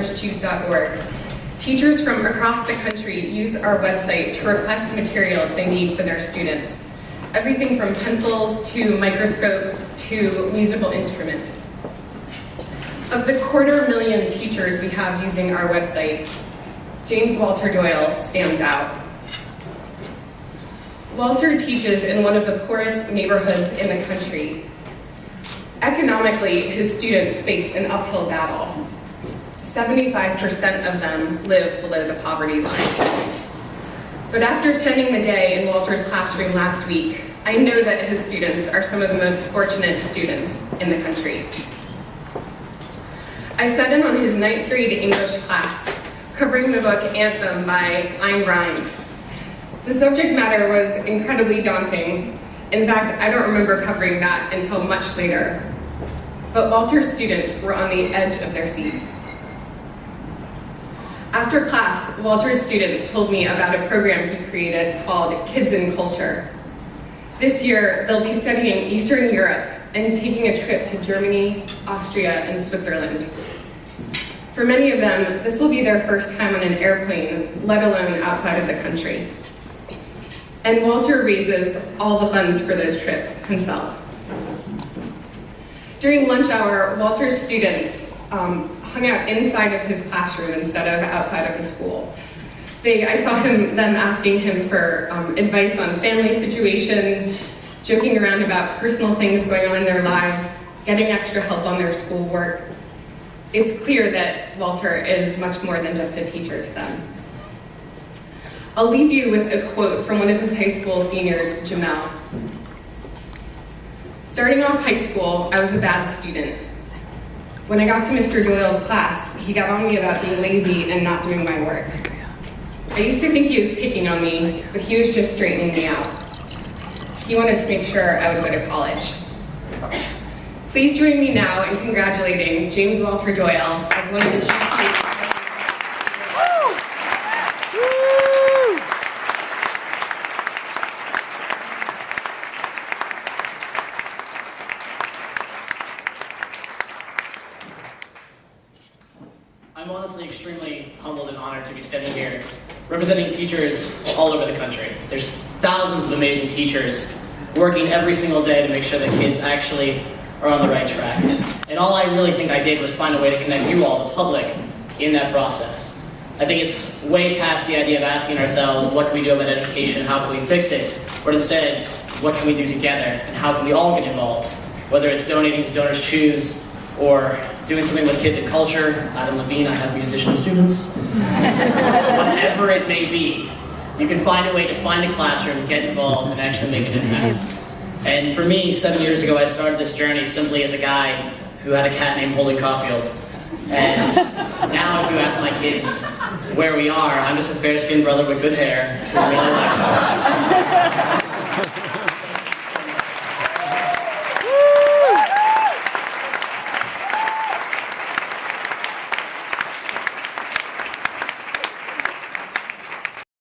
choose.org. Teachers from across the country use our website to request materials they need for their students. Everything from pencils to microscopes to musical instruments. Of the 250,000 teachers we have using our website, James Walter Doyle stands out. Walter teaches in one of the poorest neighborhoods in the country. Economically, his students face an uphill battle. 75% of them live below the poverty line. But after spending the day in Walter's classroom last week, I know that his students are some of the most fortunate students in the country. I sat in on his 9th grade English class, covering the book Anthem by Ayn Rand. The subject matter was incredibly daunting. In fact, I don't remember covering that until much later. But Walter's students were on the edge of their seats. After class, Walter's students told me about a program he created called Kids in Culture. This year, they'll be studying Eastern Europe and taking a trip to Germany, Austria, and Switzerland. For many of them, this will be their first time on an airplane, let alone outside of the country. And Walter raises all the funds for those trips himself. During lunch hour, Walter's students hung out inside of his classroom instead of outside of the school. I saw them asking him for advice on family situations, joking around about personal things going on in their lives, getting extra help on their schoolwork. It's clear that Walter is much more than just a teacher to them. I'll leave you with a quote from one of his high school seniors, Jamel. Starting off high school, I was a bad student. When I got to Mr. Doyle's class, he got on me about being lazy and not doing my work. I used to think he was picking on me, but he was just straightening me out. He wanted to make sure I would go to college. Please join me now in congratulating James Walter Doyle as one of the chief teachers. I'm honestly extremely humbled and honored to be standing here representing teachers all over the country. There's thousands of amazing teachers working every single day to make sure that kids actually are on the right track. And all I really think I did was find a way to connect you all, the public, in that process. I think it's way past the idea of asking ourselves, what can we do about education, how can we fix it? But instead, what can we do together, and how can we all get involved? Whether it's donating to Donors Choose, or doing something with Kids in Culture, Adam Levine, I have musician students. Whatever it may be, you can find a way to find a classroom, get involved, and actually make an impact. And for me, 7 years ago, I started this journey simply as a guy who had a cat named Holden Caulfield. And now if you ask my kids where we are, I'm just a fair-skinned brother with good hair who really likes sports.